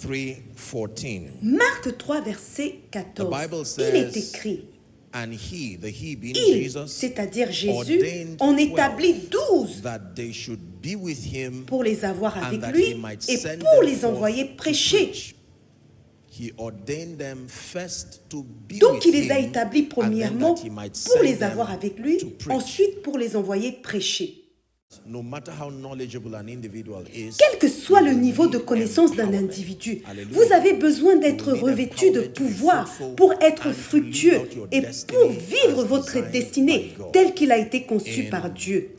3:14. Marc 3, verset 14. Il est écrit, And he, the he being il, Jesus, c'est-à-dire Jésus, ordained en établit 12 12 that they should be with him pour les avoir and avec that lui he might et send pour them les forth envoyer to prêcher. preach. He ordained them first to be Donc il with les a him, établis and then premièrement that he might pour send les them avoir avec to lui, preach. ensuite pour les envoyer prêcher. No matter how knowledgeable an individual is, Quel que soit le you niveau de need connaissance d'un empowerment. individu, Hallelujah. vous avez besoin d'être You need revêtu de empowerment to be pouvoir fruitful pour être and to fructueux live out your et destiny pour vivre as votre designed destinée by God. telle qu'il a été conçu In par Dieu.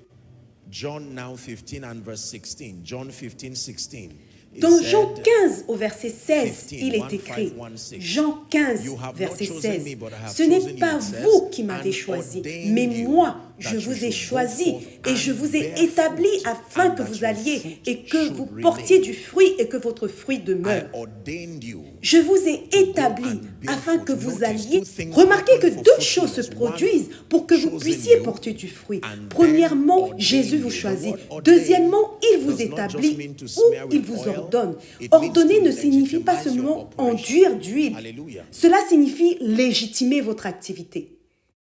John now 15 and verse 16. John 15, 16. It Dans said, Jean 15 au verset 16, 15, il est 1, écrit, 5, 1, 6. Jean 15 You have verset not chosen 16, me, but I have ce n'est chosen pas you, it says, vous qui m'avez and choisi, ordained mais you moi, that je you vous ai should go choisi forth et je and vous ai bear établi fruit, afin and que that vous your alliez fruit et que should vous remain. portiez du fruit et que votre fruit I demeure. ordained you. Je vous ai to go établi and bear afin fruit. que vous Notice alliez. two things Remarquez que happen for deux choses se fruitfulness. One, produisent pour que vous chosen puissiez you, porter du fruit. and Premièrement, then Jésus ordained vous you. The choisit. word ordained Deuxièmement, il vous does not just établit mean to ou smear il with vous oil. ordonne. It Ordonner means ne to signifie pas legitimize your seulement operation. enduire d'huile. Hallelujah. Cela signifie légitimer votre activité.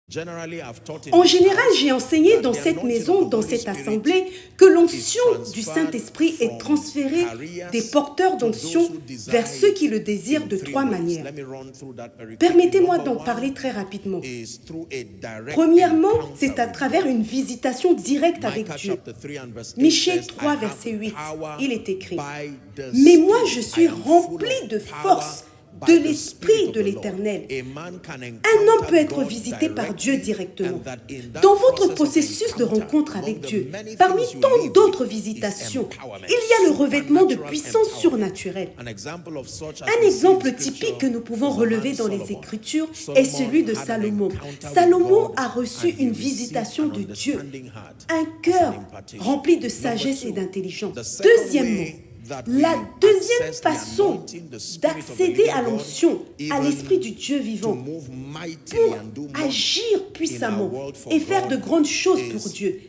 Generally, I've taught in En this général, house j'ai enseigné that dans the cette anointing maison, of the dans Holy cette Spirit assemblée, que l'onction is du transferred Saint-Esprit est from transférée carriers des porteurs to d'onction those who desire vers ceux qui le it désirent in de three trois ways. manières. Let me run through that very quickly. Permettez-moi Number d'en one parler très rapidement. is through a direct Premièrement, encounter c'est à with travers God. une visitation directe avec Micah Dieu. chapter 3 and verse 8 Michée says, 3, I have verset 8, power il est écrit, by the mais moi je Spirit. suis I am full rempli of de power force by de the l'Esprit Spirit of de the Lord. l'Éternel. A man can Un homme peut encounter être God visité par Dieu directly, directement. and that in that Dans votre process of processus de encounter, rencontre among avec the Dieu, many parmi things you tant live d'autres with is visitations, empowerment, il y a le revêtement de supernatural puissance empowerment. surnaturelle. An example of such as Un we see in exemple Scripture typique que nous pouvons is the relever man dans les Solomon. Écritures Solomon est celui de had an Salomon. encounter with Salomon God a reçu and he une received visitation an de Dieu, understanding heart un as an cœur impartation. rempli de Number sagesse two, et d'intelligence. the second Deuxièmement, way that la we deuxième access the façon anointing, the Spirit of the d'accéder à living God, l'onction, à even l'Esprit du Dieu to vivant, move mightily pour and do much agir in our puissamment world for et faire de God grandes choses is pour Dieu.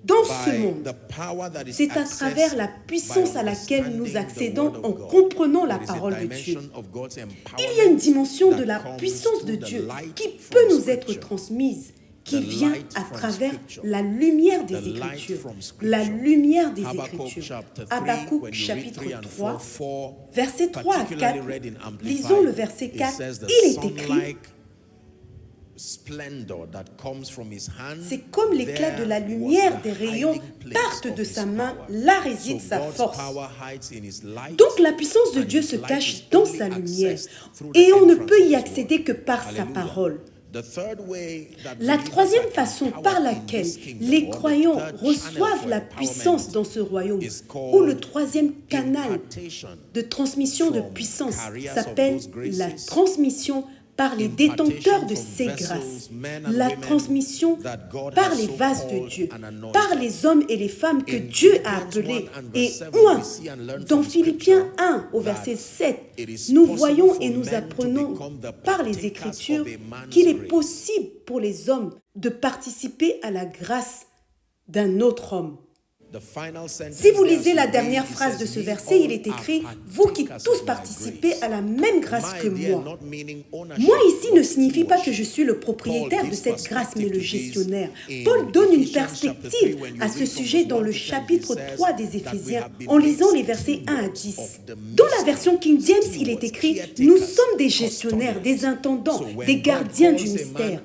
Dans ce by monde, the power that is c'est à accessed travers la by puissance à laquelle nous understanding the accédons word of en God. comprenant la There is a parole de Dieu. dimension of God's Il y a empowerment une dimension de that la comes puissance de through the Dieu light qui from peut nous être Scripture. transmise, qui The vient light à from travers Scripture. la lumière des The light Écritures. from Scripture. La lumière des Habakkuk Écritures. chapter 3, Habakkuk when you read chapitre 3 and 3, 4, versets 3 à 4. particularly read in Amplified, Lisons le verset it 4. says the Il est écrit, sun-like splendor that comes from his hand, c'est comme l'éclat de la there lumière was des the rayons hiding place partent of de his sa main, power. là réside So sa God's force. power hides in his light, Donc la puissance de and Dieu his se light cache is dans only sa lumière accessed through the et on ne entrance peut of y his accéder word. que par sa Hallelujah. parole. The third way that La believers troisième are façon par empowered in laquelle this kingdom, les or the croyants third channel reçoivent for la empowerment, puissance dans ce royaume, is ou le called troisième canal impartation de transmission de from puissance carriers of s'appelle those graces, la transmission par les détenteurs de ces grâces, la transmission par les vases de Dieu, par les hommes et les femmes que Dieu a appelés et oints. Dans Philippiens 1 au verset 7, nous voyons et nous apprenons par les Écritures qu'il est possible pour les hommes de participer à la grâce d'un autre homme. Si vous lisez la dernière phrase de ce verset, il est écrit « Vous qui tous participez à la même grâce que moi ». Moi ici ne signifie pas que je suis le propriétaire de cette grâce, mais le gestionnaire. Paul donne une perspective à ce sujet dans le chapitre 3 des Éphésiens, en lisant les versets 1 à 10. Dans la version King James, il est écrit « Nous sommes des gestionnaires, des intendants, des gardiens du mystère ».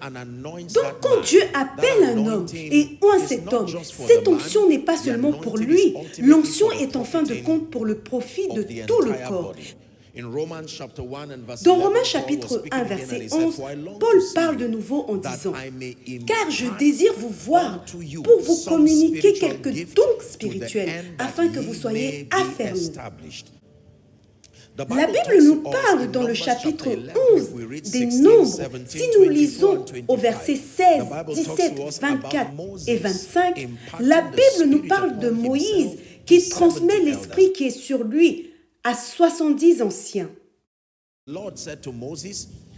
Donc quand Dieu appelle un homme et oint cet homme, cette onction n'est pas seulement pour lui, l'onction est en fin de compte pour le profit de tout le corps. Dans Romains chapitre 1, verset 11, Paul parle de nouveau en disant « Car je désire vous voir pour vous communiquer quelques dons spirituels, afin que vous soyez affermis. » La Bible nous parle dans le chapitre 11 des nombres. Si nous lisons au verset 16, 17, 24 et 25, la Bible nous parle de Moïse qui transmet l'esprit qui est sur lui à 70 anciens.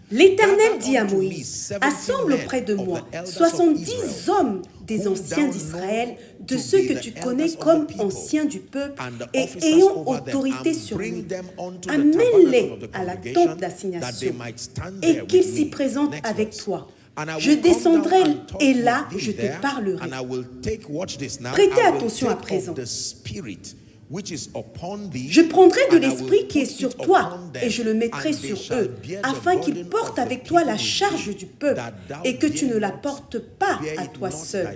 L'Éternel dit à Moïse, assemble auprès de moi 70 hommes des anciens d'Israël, de ceux que tu connais comme anciens du peuple et ayant autorité sur lui. Amène-les à la tente d'assignation et qu'ils s'y présentent avec toi. Je descendrai et là je te parlerai. Prêtez attention à présent. Je prendrai de l'esprit qui est sur toi et je le mettrai sur eux, afin qu'ils portent avec toi la charge du peuple et que tu ne la portes pas à toi seul.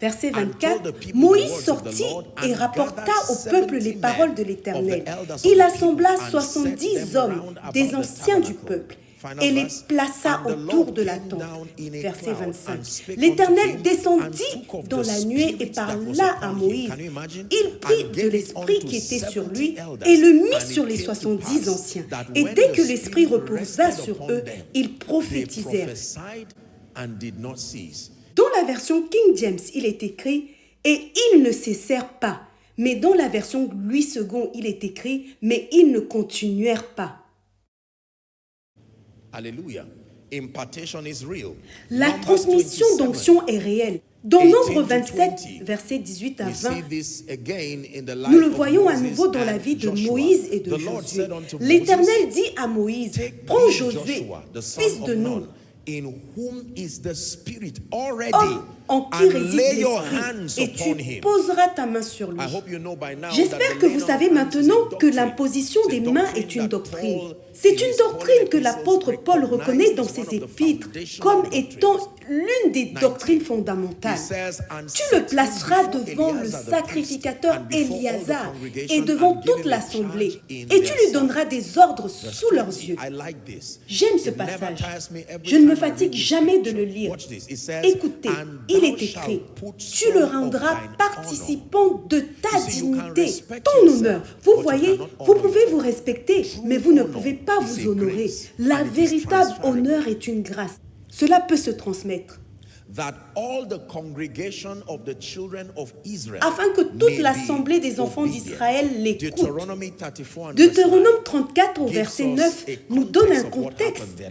Verset 24, Moïse sortit et rapporta au peuple les paroles de l'Éternel. Il assembla 70 hommes des anciens du peuple et les plaça autour de la tente. Verset 25. L'Éternel descendit dans la nuée et parla à Moïse. Il prit de l'esprit qui était sur lui et le mit sur les 70 anciens. Et dès que l'esprit reposa sur eux, ils prophétisèrent. Dans la version King James, il est écrit « Et ils ne cessèrent pas ». Mais dans la version Louis II, il est écrit « Mais ils ne continuèrent pas ». Alléluia. Impartation is real. La transmission d'onction est réelle. Dans Nombre 27, versets 18 à 20, nous le voyons à nouveau dans la vie de Moïse et de Josué. L'Éternel dit à Moïse, « Prends Josué, fils de Nun, homme en qui réside l'esprit, et tu poseras ta main sur lui. » J'espère que vous savez maintenant que l'imposition des mains est une doctrine. C'est une doctrine que l'apôtre Paul reconnaît dans ses épîtres comme étant l'une des doctrines fondamentales. Tu le placeras devant le sacrificateur Éliazar et devant toute l'assemblée, et tu lui donneras des ordres sous leurs yeux. J'aime ce passage. Je ne me fatigue jamais de le lire. Écoutez, il est écrit, tu le rendras participant de ta dignité, ton honneur. Vous voyez, vous pouvez vous respecter, mais vous ne pouvez pas vous honorer. La véritable honneur est une grâce. Cela peut se transmettre. Afin que toute l'assemblée des enfants d'Israël l'écoute. Deutéronome 34 au verset 9 nous donne un contexte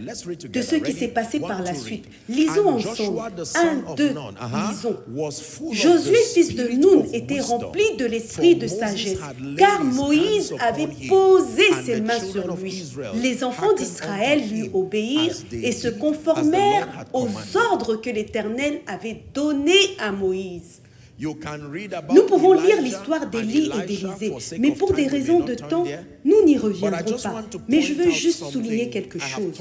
de ce qui s'est passé par la suite. Lisons ensemble. 1, 2, lisons. Josué, fils de Nun, était rempli de l'esprit de sagesse, car Moïse avait posé ses mains sur lui. Les enfants d'Israël lui obéirent et se conformèrent aux ordres que l'Éternel avait donné à Moïse. Nous pouvons lire l'histoire d'Élie et d'Élisée, mais pour des raisons de temps, nous n'y reviendrons pas. Mais je veux juste souligner quelque chose.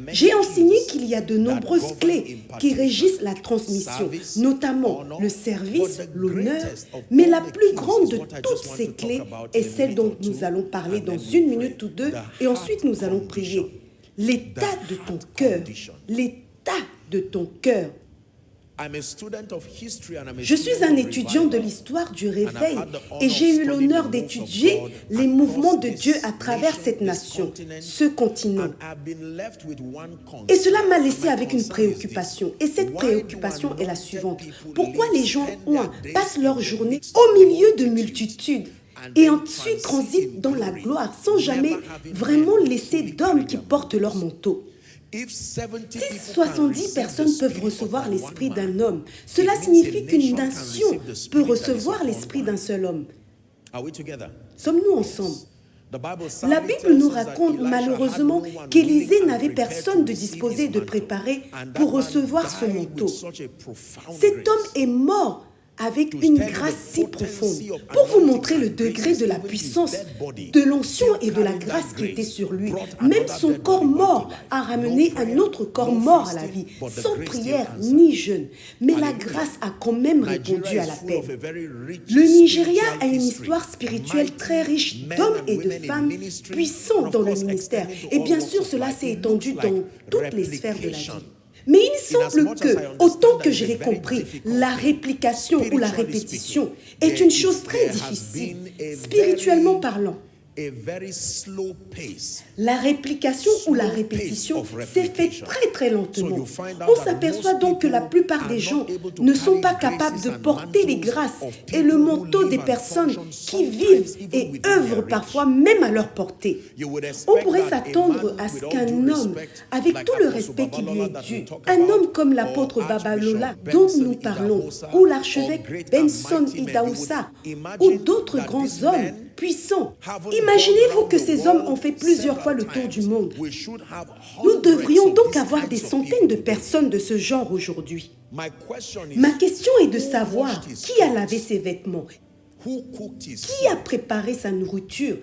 J'ai enseigné qu'il y a de nombreuses clés qui régissent la transmission, notamment le service, l'honneur, mais la plus grande de toutes ces clés est celle dont nous allons parler dans 1 minute ou 2, et ensuite nous allons prier. L'état de ton cœur, l'état de ton cœur. Je suis un étudiant de l'histoire du réveil et j'ai eu l'honneur d'étudier les mouvements de Dieu à travers cette nation, ce continent. Et cela m'a laissé avec une préoccupation. Et cette préoccupation est la suivante. Pourquoi les gens passent leur journée au milieu de multitudes et ensuite transitent dans la gloire sans jamais vraiment laisser d'hommes qui portent leur manteau? Si 70 personnes peuvent recevoir l'esprit d'un homme, cela signifie qu'une nation peut recevoir l'esprit d'un seul homme. Sommes-nous ensemble? La Bible nous raconte malheureusement qu'Élisée n'avait personne de disposé de préparer pour recevoir son manteau. Cet homme est mort avec une grâce si profonde. Pour vous montrer le degré de la puissance, de l'onction et de la grâce qui était sur lui, même son corps mort a ramené un autre corps mort à la vie, sans prière ni jeûne. Mais la grâce a quand même répondu à l'appel. Le Nigeria a une histoire spirituelle très riche d'hommes et de femmes puissants dans le ministère. Et bien sûr, cela s'est étendu dans toutes les sphères de la vie. Mais il semble que, autant que je l'ai compris, la réplication ou la répétition est une chose très difficile, spirituellement parlant. a very slow pace. La réplication ou la répétition s'est faite très très lentement. On s'aperçoit donc que la plupart des gens ne sont pas capables de porter les grâces et le manteau des personnes qui vivent et œuvrent parfois même à leur portée. On pourrait s'attendre à ce qu'un homme, avec tout le respect qui lui est dû, un homme comme l'apôtre Babalola dont nous parlons, ou l'archevêque Benson Idaoussa, ou d'autres grands hommes puissants. Imaginez-vous que ces hommes ont fait plusieurs fois le tour du monde. Nous devrions donc avoir des centaines de personnes de ce genre aujourd'hui. Ma question est de savoir qui a lavé ses vêtements, qui a préparé sa nourriture,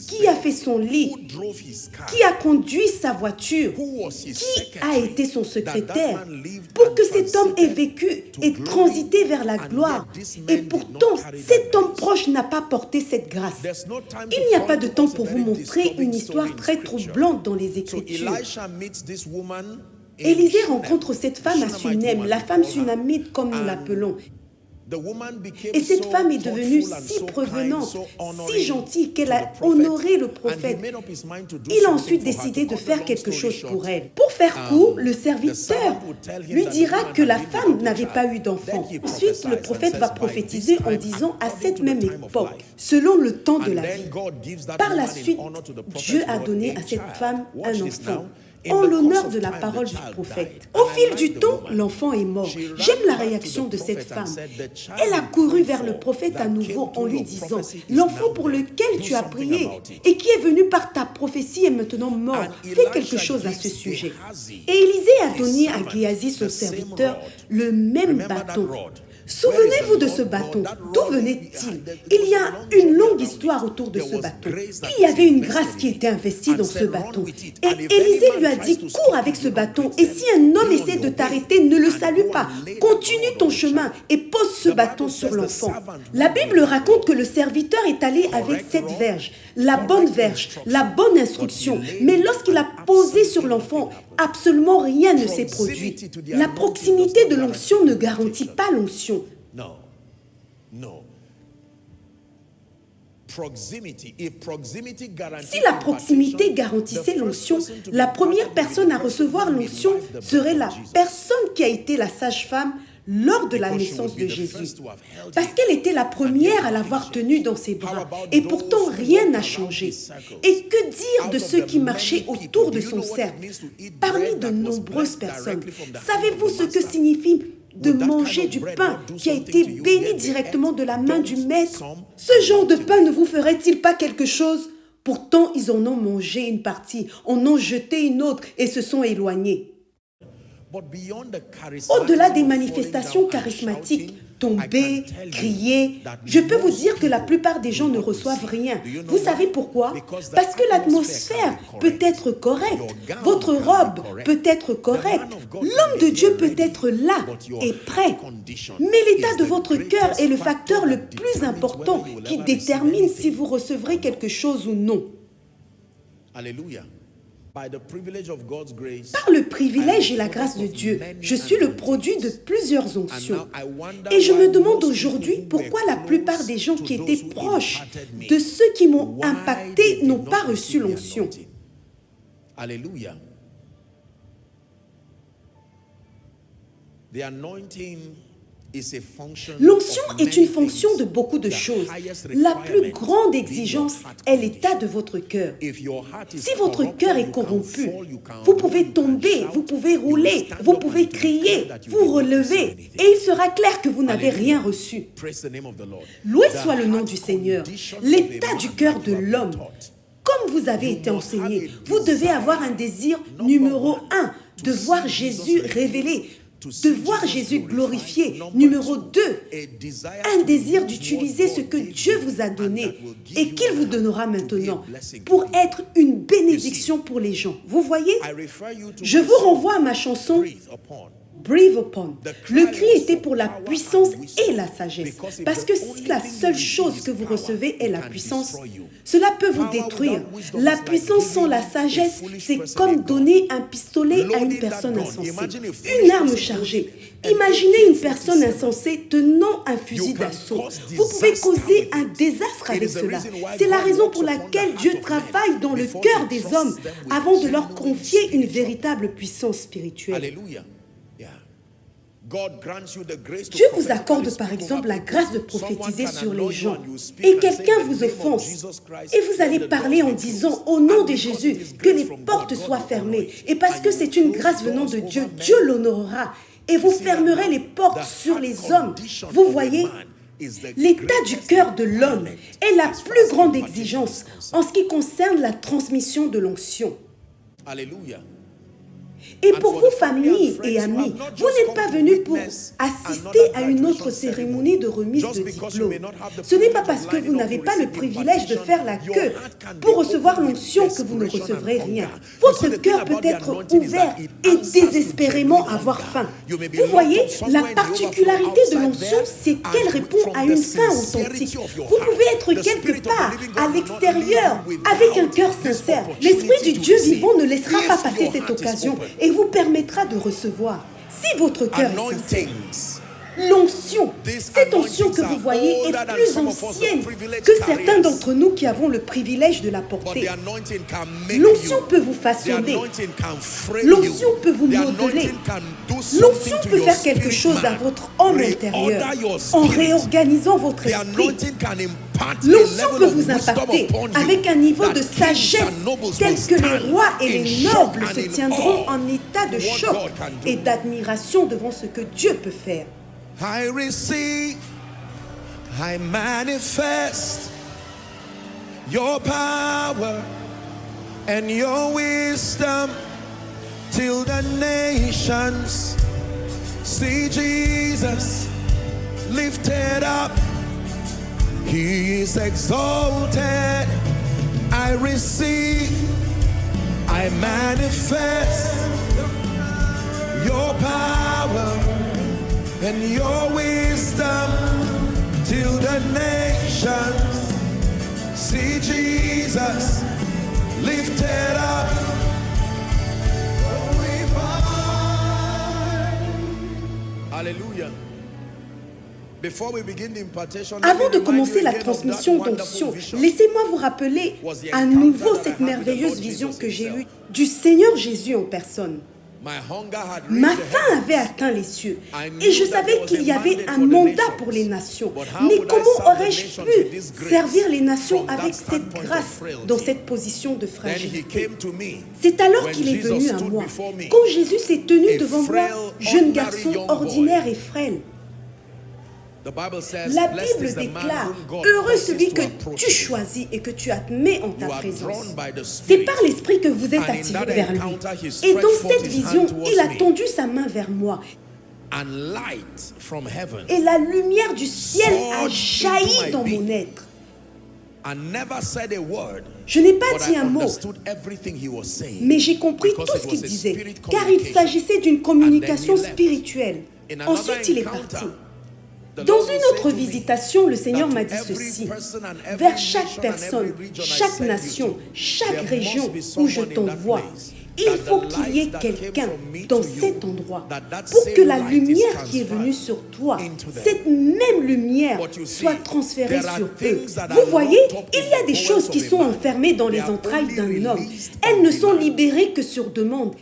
qui a fait son lit, qui a conduit sa voiture, qui a été son secrétaire, pour que cet homme ait vécu et transité vers la gloire. Et pourtant, cet homme proche n'a pas porté cette grâce. Il n'y a pas de temps pour vous montrer une histoire très troublante dans les Écritures. Élisée rencontre cette femme à Sunem, la femme sunamite comme nous l'appelons. Et cette femme est devenue si prévenante, si gentille qu'elle a honoré le prophète. Il a ensuite décidé de faire quelque chose pour elle. Pour faire court, le serviteur lui dira que la femme n'avait pas eu d'enfant. Ensuite, le prophète va prophétiser en disant à cette même époque, selon le temps de la vie. Par la suite, Dieu a donné à cette femme un enfant, en l'honneur de la parole du prophète. Au fil du temps, l'enfant est mort. J'aime la réaction de cette femme. Elle a couru vers le prophète à nouveau en lui disant, « L'enfant pour lequel tu as prié et qui est venu par ta prophétie est maintenant mort. Fais quelque chose à ce sujet. » Et Élisée a donné à Géasi, son serviteur, le même bâton. Souvenez-vous de ce bâton. D'où venait-il? Il y a une longue histoire autour de ce bâton. Il y avait une grâce qui était investie dans ce bâton. Et Élisée lui a dit, cours avec ce bâton. Et si un homme essaie de t'arrêter, ne le salue pas. Continue ton chemin et pose ce bâton sur l'enfant. La Bible raconte que le serviteur est allé avec cette verge, la bonne verge, la bonne instruction. Mais lorsqu'il a posé sur l'enfant, absolument rien ne s'est produit. La proximité de l'onction ne garantit pas l'onction. Si la proximité garantissait l'onction, la première personne à recevoir l'onction serait la personne qui a été la sage-femme lors de la naissance de Jésus. Parce qu'elle était la première à l'avoir tenu dans ses bras. Et pourtant, rien n'a changé. Et que dire de ceux qui marchaient autour de son cercle? Parmi de nombreuses personnes, savez-vous ce que signifie de manger du pain qui a été béni directement de la main du maître? Ce genre de pain ne vous ferait-il pas quelque chose? Pourtant, ils en ont mangé une partie, en ont jeté une autre et se sont éloignés. Au-delà des manifestations charismatiques, tomber, crier, je peux vous dire que la plupart des gens ne reçoivent rien. Vous savez pourquoi? Parce que l'atmosphère peut être correcte, votre robe peut être correcte, l'homme de Dieu peut être là et prêt. Mais l'état de votre cœur est le facteur le plus important qui détermine si vous recevrez quelque chose ou non. Alléluia. Par le privilège et la grâce de Dieu, je suis le produit de plusieurs onctions. Et je me demande aujourd'hui pourquoi la plupart des gens qui étaient proches de ceux qui m'ont impacté n'ont pas reçu l'onction. Alléluia. L'onction est une fonction de beaucoup de choses. La plus grande exigence est l'état de votre cœur. Si votre cœur est corrompu, vous pouvez tomber, vous pouvez rouler, vous pouvez crier, vous relever, et il sera clair que vous n'avez rien reçu. Loué soit le nom du Seigneur. L'état du cœur de l'homme, comme vous avez été enseigné, vous devez avoir un désir numéro 1, de voir Jésus révélé, de voir Jésus glorifié. Numéro 2, un désir d'utiliser ce que Dieu vous a donné et qu'il vous donnera maintenant pour être une bénédiction pour les gens. Vous voyez? Je vous renvoie à ma chanson breathe upon. Le cri était pour la puissance et la sagesse. Parce que si la seule chose que vous recevez est la puissance, cela peut vous détruire. La puissance sans la sagesse, c'est comme donner un pistolet à une personne insensée. Une arme chargée. Imaginez une personne insensée tenant un fusil d'assaut. Vous pouvez causer un désastre avec cela. C'est la raison pour laquelle Dieu travaille dans le cœur des hommes avant de leur confier une véritable puissance spirituelle. Alléluia. Dieu vous accorde par exemple la grâce de prophétiser sur les gens. Et quelqu'un vous offense. Et vous allez parler en disant au nom de Jésus que les portes soient fermées. Et parce que c'est une grâce venant de Dieu, Dieu l'honorera. Et vous fermerez les portes sur les hommes. Vous voyez, l'état du cœur de l'homme est la plus grande exigence en ce qui concerne la transmission de l'onction. Alléluia. Et pour vous, familles et amis, vous n'êtes pas venus pour assister à une autre cérémonie de remise de diplôme. Ce n'est pas parce que vous n'avez pas le privilège de faire la queue pour recevoir l'onction que vous ne recevrez rien. Votre cœur peut être ouvert et désespérément avoir faim. Vous voyez, la particularité de l'onction, c'est qu'elle répond à une faim authentique. Vous pouvez être quelque part, à l'extérieur, avec un cœur sincère. L'Esprit du Dieu vivant ne laissera pas passer cette occasion et vous permettra de recevoir. Si votre cœur est sincère, l'onction, cette onction que vous voyez est plus ancienne que certains d'entre nous qui avons le privilège de la porter. L'onction peut vous façonner. L'onction peut vous modeler. L'onction peut faire quelque chose à votre homme intérieur en réorganisant votre esprit. L'onction peut vous impacter avec un niveau de sagesse tel que les rois et les nobles se tiendront en état de choc et d'admiration devant ce que Dieu peut faire. I receive, I manifest your power and your wisdom till the nations see Jesus lifted up. He is exalted. I receive, I manifest your power and your wisdom till the nations see Jesus lifted up. Hallelujah. Avant de commencer la transmission d'onction, laissez-moi vous rappeler à nouveau cette merveilleuse vision que j'ai eue du Seigneur Jésus en personne. Ma faim avait atteint les cieux et je savais qu'il y avait un mandat pour les nations. Mais comment aurais-je pu servir les nations avec cette grâce dans cette position de fragilité? C'est alors qu'il est venu à moi. Quand Jésus s'est tenu devant moi, jeune garçon ordinaire et frêle, la Bible déclare « Heureux celui que tu choisis et que tu admets en ta présence ». C'est par l'Esprit que vous êtes attirés vers lui. Et dans cette vision, il a tendu sa main vers moi. Et la lumière du ciel a jailli dans mon être. Je n'ai pas dit un mot, mais j'ai compris tout ce qu'il disait, car il s'agissait d'une communication spirituelle. Ensuite, il est parti. Dans une autre visitation, le Seigneur m'a dit ceci: vers chaque personne, chaque nation, chaque région où je t'envoie, il faut qu'il y ait quelqu'un dans cet endroit pour que la lumière qui est venue sur toi, cette même lumière, soit transférée sur eux. Vous voyez, il y a des choses qui sont enfermées dans les entrailles d'un homme. Elles ne sont libérées que sur demande.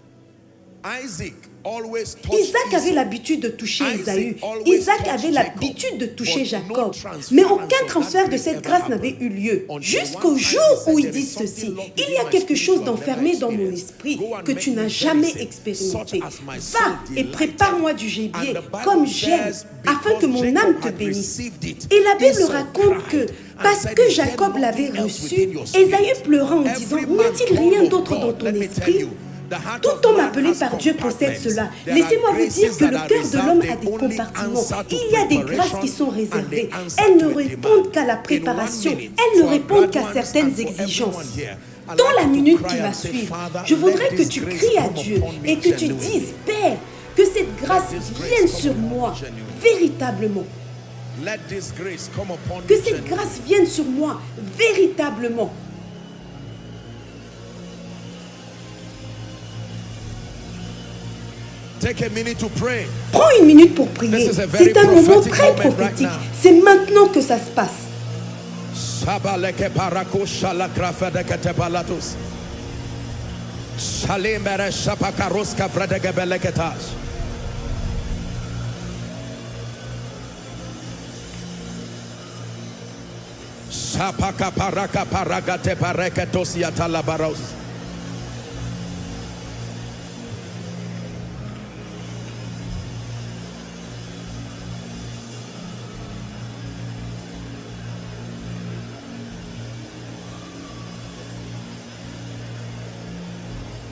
Isaac avait l'habitude de toucher Ésaü. Isaac avait l'habitude de toucher Jacob. Mais aucun transfert de cette grâce n'avait eu lieu. Jusqu'au jour où ils disent ceci: il y a quelque chose d'enfermé dans mon esprit que tu n'as jamais expérimenté. Va et prépare-moi du gibier comme j'aime, afin que mon âme te bénisse. Et la Bible raconte que parce que Jacob l'avait reçu, Ésaü pleura en disant: n'y a-t-il rien d'autre dans ton esprit? Tout homme appelé par Dieu possède cela. Laissez-moi vous dire que le cœur de l'homme a des compartiments. Il y a des grâces qui sont réservées. Elles ne répondent qu'à la préparation. Elles ne répondent qu'à certaines exigences. Dans la minute qui va suivre, je voudrais que tu cries à Dieu et que tu dises: Père, Que cette grâce vienne sur moi, véritablement. Let this grace come upon Que you cette genuinely. grâce vienne sur moi, véritablement. Take a minute to pray. Prends une minute pour prier. This is a very C'est un moment prophetic très moment right prophétique. now. C'est maintenant que ça se passe. Sabaleke parako shalakrafedekete balatus. Shalimere shapakaroska fredegebeleketas. Sapaka paraka paragate pareketos yatalabaros.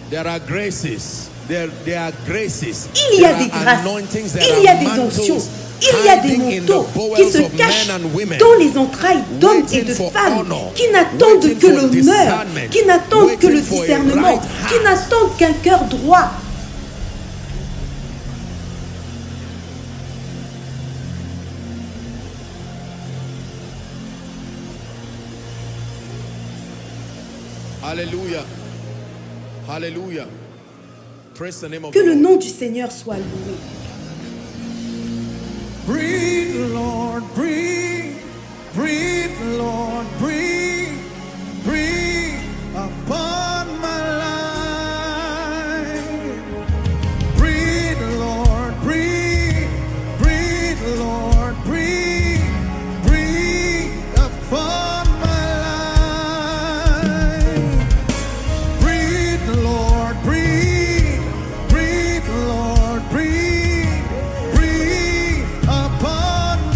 There are graces. There are graces. Il y a There des are grâces, anointings, there il y a are des mantles onctions, il y a des hiding in the manteaux qui bowels se of men cachent and women, dans les entrailles d'hommes et waiting de for femmes, honor, qui n'attendent waiting que for l'honneur, discernment, qui n'attendent que le waiting for a discernement, right qui heart. n'attendent qu'un cœur droit. Hallelujah. Hallelujah. Praise the name of Que the le Lord. nom du Seigneur soit loué. Breathe, Lord, breathe, breathe, Lord, breathe, breathe upon my life. Breathe, Lord, breathe, breathe, Lord, breathe, breathe upon my life. Breathe, Lord, breathe, breathe, Lord, breathe, breathe upon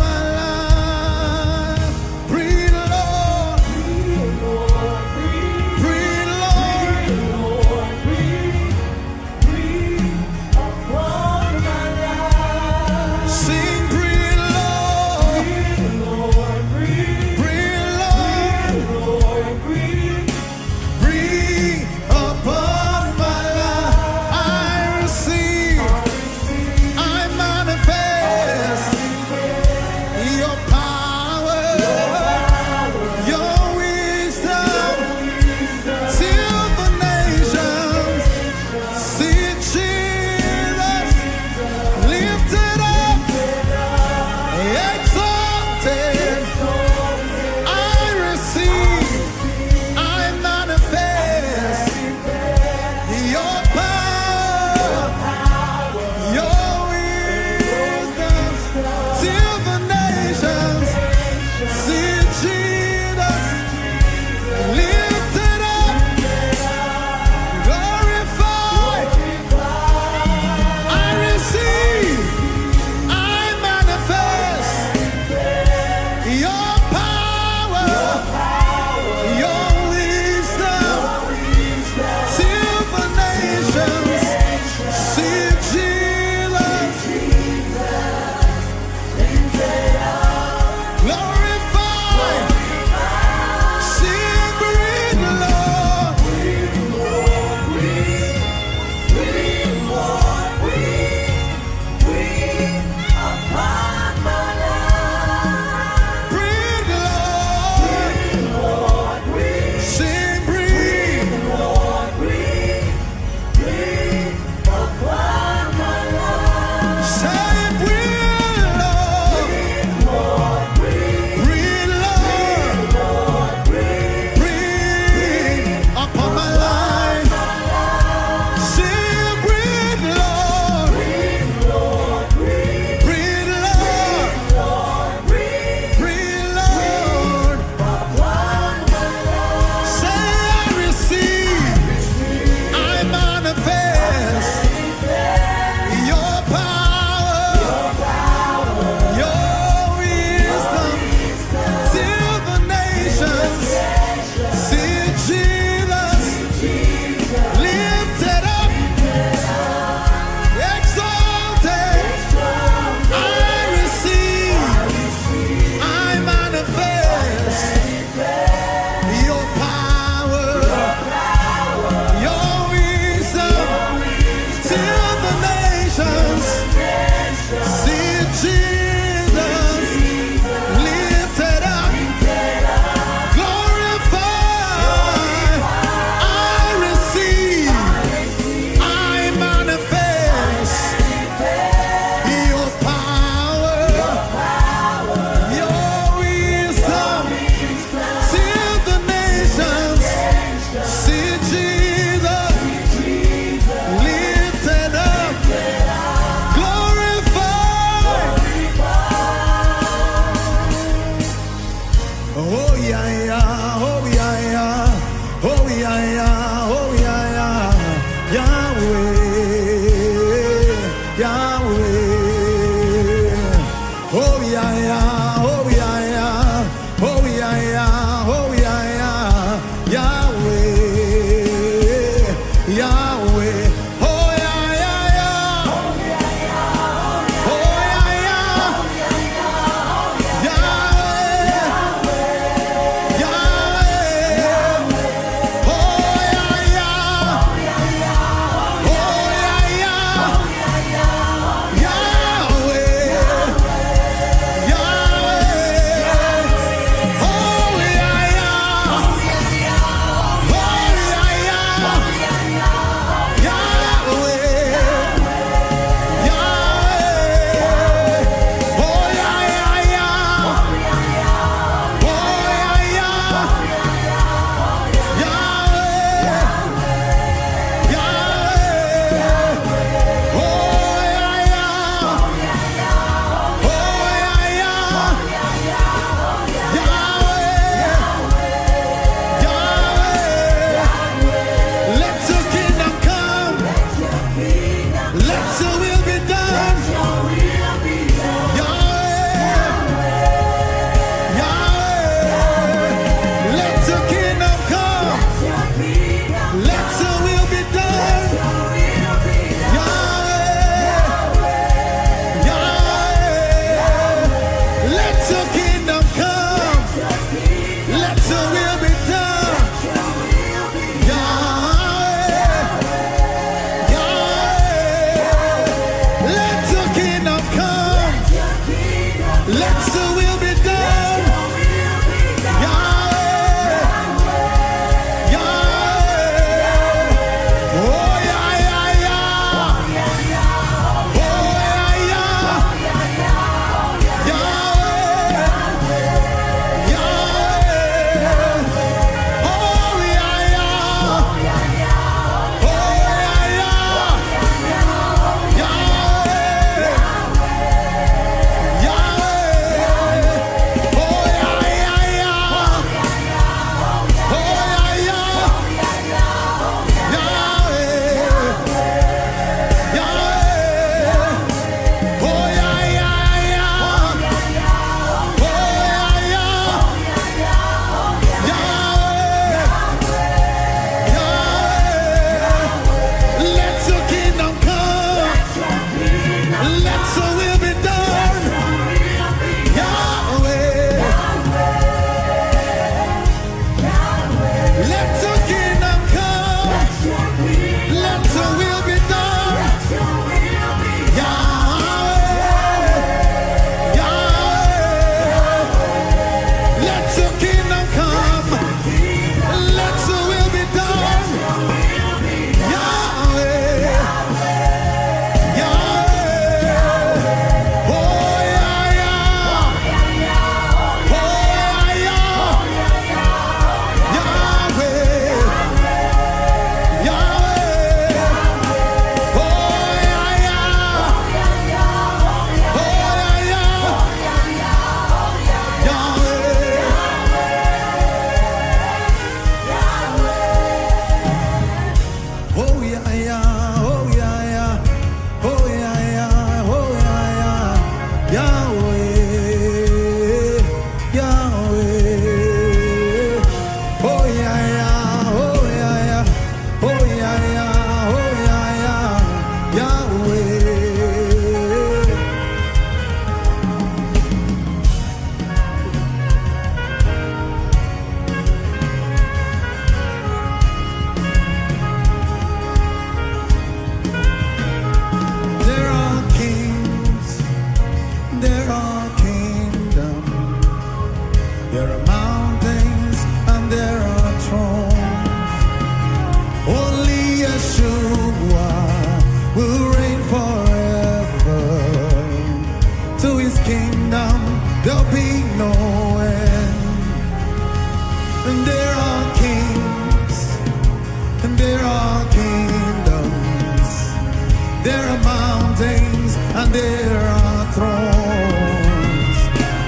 there are mountains, and there are thrones.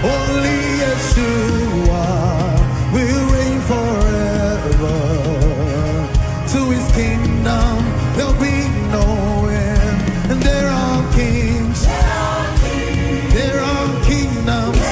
Only Yeshua will reign forever. To his kingdom there'll be no end. And there are kings, there are kingdoms.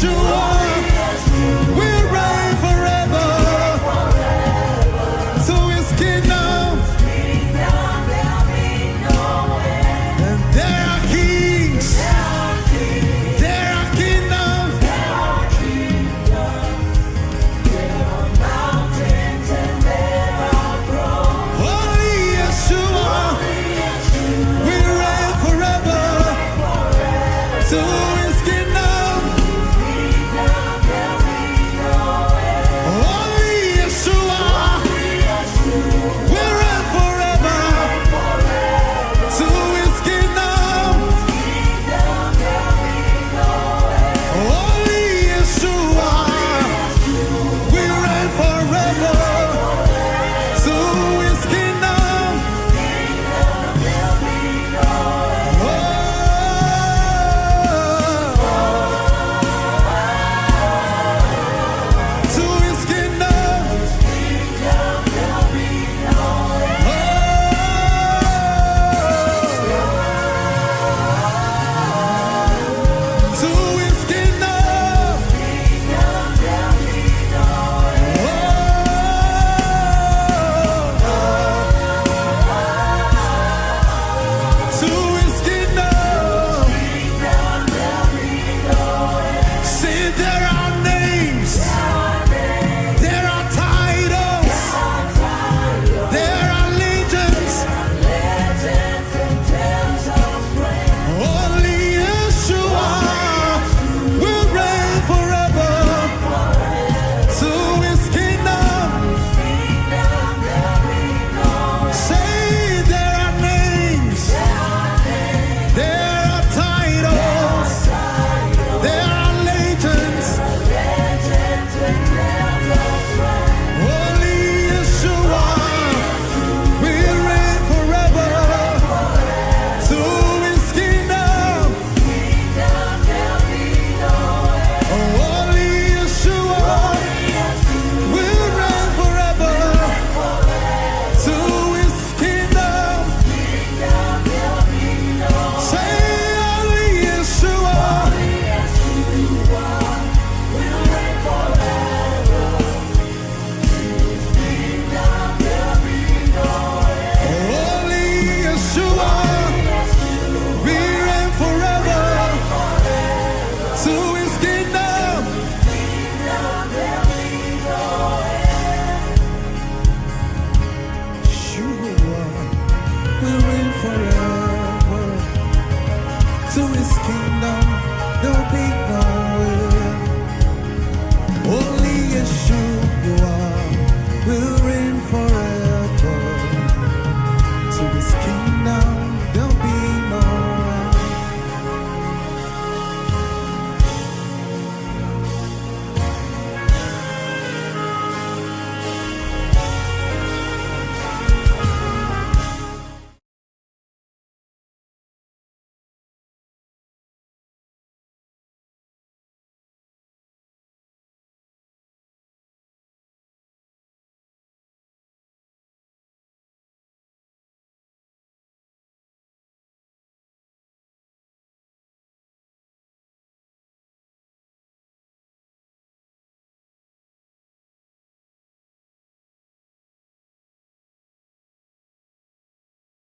Yeshua.